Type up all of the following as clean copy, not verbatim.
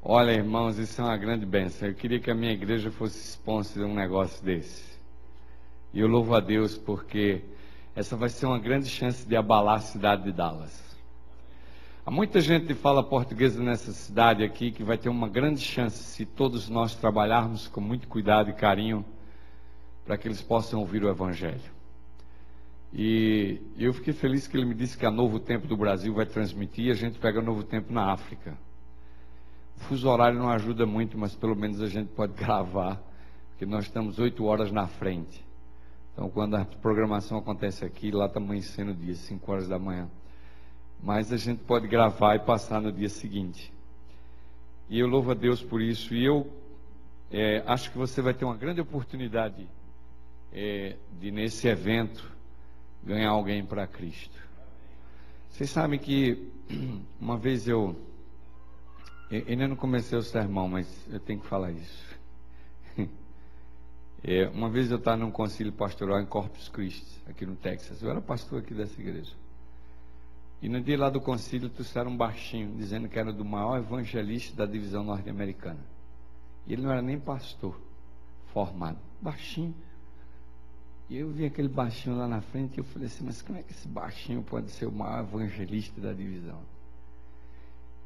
Olha, irmãos, isso é uma grande bênção. Eu queria que a minha igreja fosse sponsor de um negócio desse. E eu louvo a Deus porque essa vai ser uma grande chance de abalar a cidade de Dallas. Há muita gente que fala portuguesa nessa cidade aqui que vai ter uma grande chance se todos nós trabalharmos com muito cuidado e carinho para que eles possam ouvir o Evangelho. E eu fiquei feliz que ele me disse que a Novo Tempo do Brasil vai transmitir e a gente pega Novo Tempo na África. O fuso horário não ajuda muito, mas pelo menos a gente pode gravar, porque nós estamos 8 horas na frente. Então quando a programação acontece aqui, lá está amanhecendo o dia, 5 horas da manhã. Mas a gente pode gravar e passar no dia seguinte. E eu louvo a Deus por isso. E eu acho que você vai ter uma grande oportunidade de nesse evento ganhar alguém para Cristo. Vocês sabem que uma vez eu ainda não comecei o sermão, mas eu tenho que falar isso. Uma vez eu estava num concílio pastoral em Corpus Christi, aqui no Texas. Eu era pastor aqui dessa igreja. E no dia lá do concílio trouxeram um baixinho, dizendo que era do maior evangelista da divisão norte-americana. E ele não era nem pastor formado, baixinho. E eu vi aquele baixinho lá na frente e eu falei assim, mas como é que esse baixinho pode ser o maior evangelista da divisão?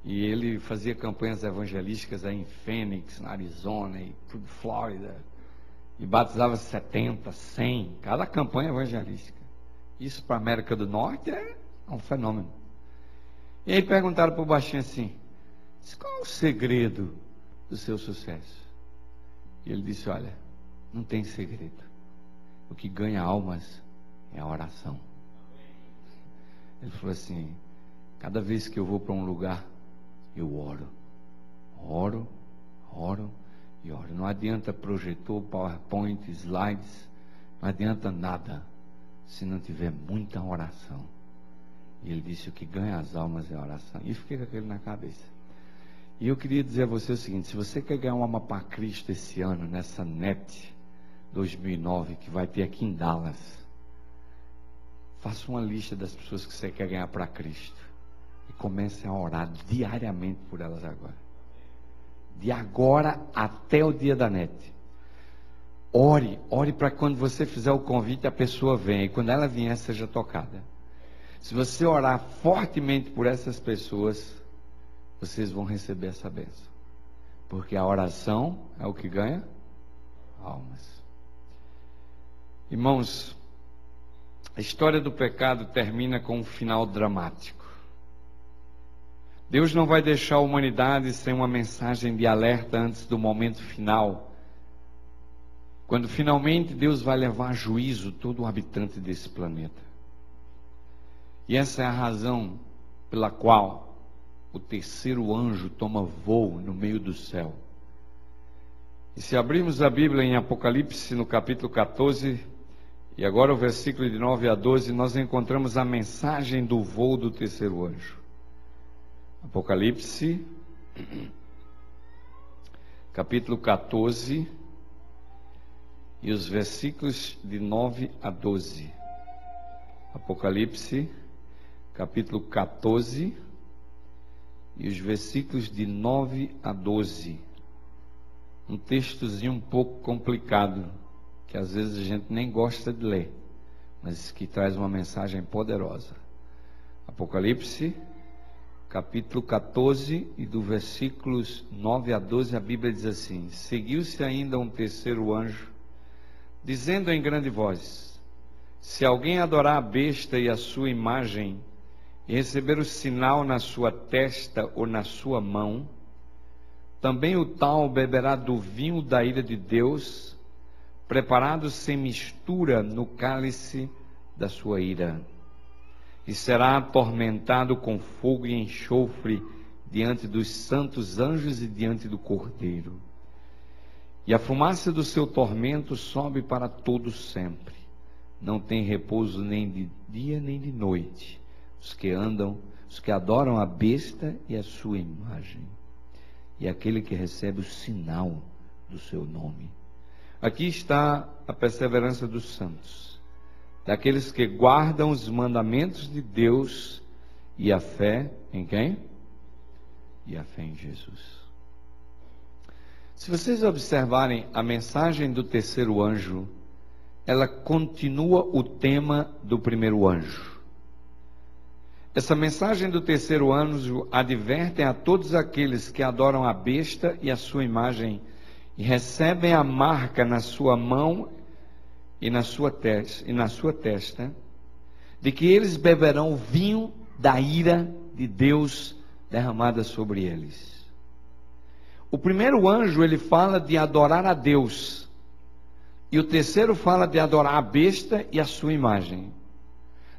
E ele fazia campanhas evangelísticas aí em Phoenix, na Arizona e tudo, Flórida. E batizava 70, 100, cada campanha evangelística. Isso para a América do Norte é um fenômeno. E aí perguntaram para o baixinho assim, qual é o segredo do seu sucesso? E ele disse, olha, não tem segredo. O que ganha almas é a oração. Ele falou assim, cada vez que eu vou para um lugar, eu oro. Oro e oro. Não adianta projetor, PowerPoint, slides, não adianta nada se não tiver muita oração. E ele disse, o que ganha as almas é a oração. E fiquei com aquele na cabeça. E eu queria dizer a você o seguinte, se você quer ganhar uma alma para Cristo esse ano, nessa NET 2009, que vai ter aqui em Dallas, faça uma lista das pessoas que você quer ganhar para Cristo. E comece a orar diariamente por elas agora. De agora até o dia da NET. Ore para quando você fizer o convite, a pessoa venha. E quando ela vier, seja tocada. Se você orar fortemente por essas pessoas, vocês vão receber essa bênção. Porque a oração é o que ganha almas. Irmãos, a história do pecado termina com um final dramático. Deus não vai deixar a humanidade sem uma mensagem de alerta antes do momento final, quando finalmente Deus vai levar a juízo todo o habitante desse planeta. E essa é a razão pela qual o terceiro anjo toma voo no meio do céu. E se abrirmos a Bíblia em Apocalipse, no capítulo 14, e agora o versículo de 9 a 12, nós encontramos a mensagem do voo do terceiro anjo. Apocalipse, capítulo 14, e os versículos de 9 a 12. Apocalipse, capítulo 14, e os versículos de 9 a 12. Um textozinho um pouco complicado, que às vezes a gente nem gosta de ler, mas que traz uma mensagem poderosa. Apocalipse, capítulo 14, e do versículos 9 a 12, a Bíblia diz assim: seguiu-se ainda um terceiro anjo, dizendo em grande voz: se alguém adorar a besta e a sua imagem, e receber o sinal na sua testa ou na sua mão, também o tal beberá do vinho da ira de Deus, preparado sem mistura no cálice da sua ira, e será atormentado com fogo e enxofre diante dos santos anjos e diante do Cordeiro. E a fumaça do seu tormento sobe para todo sempre. Não tem repouso nem de dia nem de noite os que adoram a besta e a sua imagem, e aquele que recebe o sinal do seu nome. Aqui está a perseverança dos santos, daqueles que guardam os mandamentos de Deus e a fé em quem? E a fé em Jesus. Se vocês observarem a mensagem do terceiro anjo, ela continua o tema do primeiro anjo. Essa mensagem do terceiro anjo adverte a todos aqueles que adoram a besta e a sua imagem e recebem a marca na sua mão e na sua testa, de que eles beberão o vinho da ira de Deus derramada sobre eles. O primeiro anjo, ele fala de adorar a Deus, e o terceiro fala de adorar a besta e a sua imagem.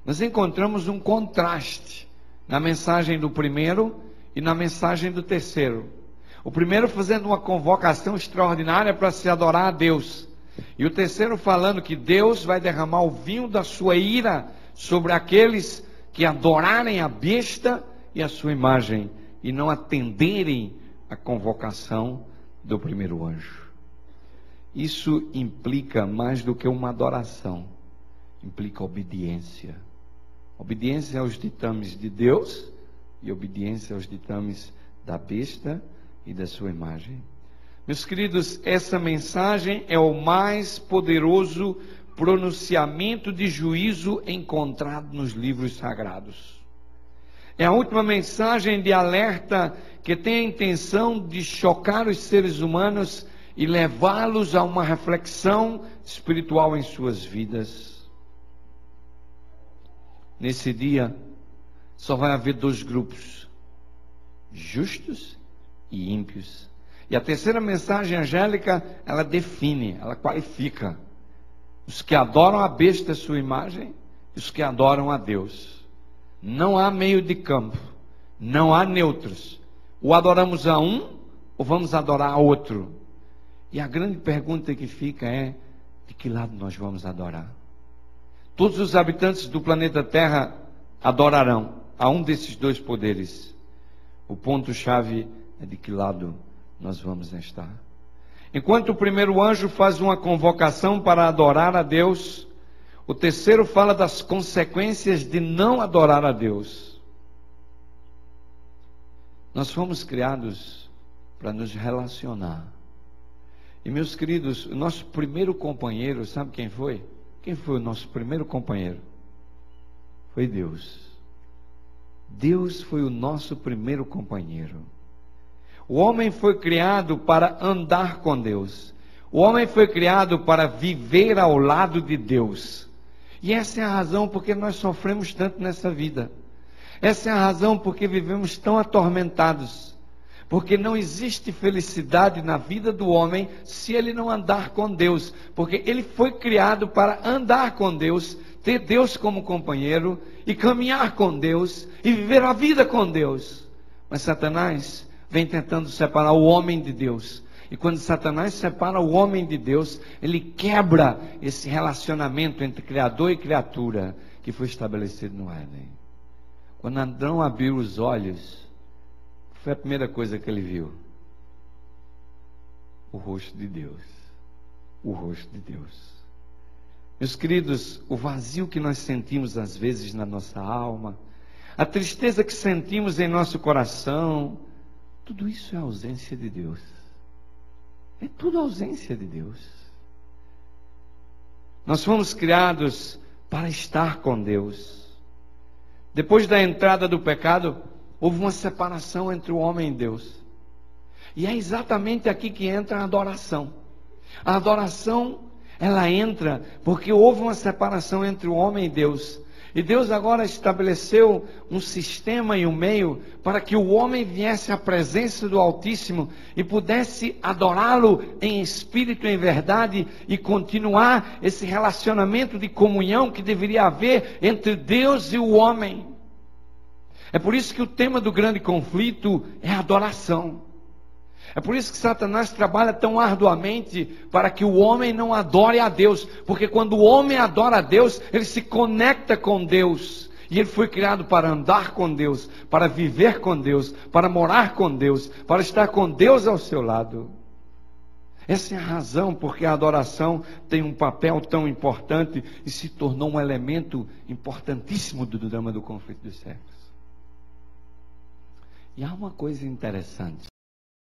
Nós encontramos um contraste na mensagem do primeiro e na mensagem do terceiro. O primeiro fazendo uma convocação extraordinária para se adorar a Deus, e o terceiro falando que Deus vai derramar o vinho da sua ira sobre aqueles que adorarem a besta e a sua imagem e não atenderem a convocação do primeiro anjo. Isso implica mais do que uma adoração, implica obediência. Obediência aos ditames de Deus e obediência aos ditames da besta e da sua imagem. Meus queridos, essa mensagem é o mais poderoso pronunciamento de juízo encontrado nos livros sagrados. É a última mensagem de alerta que tem a intenção de chocar os seres humanos e levá-los a uma reflexão espiritual em suas vidas. Nesse dia, só vai haver dois grupos: justos e ímpios. E a terceira mensagem angélica, ela define, ela qualifica os que adoram a besta, a sua imagem, e os que adoram a Deus. Não há meio de campo, não há neutros. Ou adoramos a um, ou vamos adorar a outro. E a grande pergunta que fica é: de que lado nós vamos adorar? Todos os habitantes do planeta Terra adorarão a um desses dois poderes. O ponto-chave é de que lado nós vamos estar. Enquanto o primeiro anjo faz uma convocação para adorar a Deus, o terceiro fala das consequências de não adorar a Deus. Nós fomos criados para nos relacionar. E, meus queridos, o nosso primeiro companheiro, sabe quem foi? Quem foi o nosso primeiro companheiro? Foi Deus. Deus foi o nosso primeiro companheiro. O homem foi criado para andar com Deus. O homem foi criado para viver ao lado de Deus. E essa é a razão porque nós sofremos tanto nessa vida. Essa é a razão porque vivemos tão atormentados. Porque não existe felicidade na vida do homem se ele não andar com Deus. Porque ele foi criado para andar com Deus, ter Deus como companheiro e caminhar com Deus e viver a vida com Deus. Mas Satanás vem tentando separar o homem de Deus. E quando Satanás separa o homem de Deus, ele quebra esse relacionamento entre Criador e criatura que foi estabelecido no Éden. Quando Adão abriu os olhos, foi a primeira coisa que ele viu: o rosto de Deus. O rosto de Deus. Meus queridos, o vazio que nós sentimos às vezes na nossa alma, a tristeza que sentimos em nosso coração, tudo isso é a ausência de Deus. É tudo a ausência de Deus. Nós fomos criados para estar com Deus. Depois da entrada do pecado, houve uma separação entre o homem e Deus. E é exatamente aqui que entra a adoração. A adoração, ela entra porque houve uma separação entre o homem e Deus. E Deus agora estabeleceu um sistema e um meio para que o homem viesse à presença do Altíssimo e pudesse adorá-lo em espírito e em verdade e continuar esse relacionamento de comunhão que deveria haver entre Deus e o homem. É por isso que o tema do grande conflito é a adoração. É por isso que Satanás trabalha tão arduamente para que o homem não adore a Deus. Porque quando o homem adora a Deus, ele se conecta com Deus. E ele foi criado para andar com Deus, para viver com Deus, para morar com Deus, para estar com Deus ao seu lado. Essa é a razão porque a adoração tem um papel tão importante e se tornou um elemento importantíssimo do drama do conflito dos séculos. E há uma coisa interessante.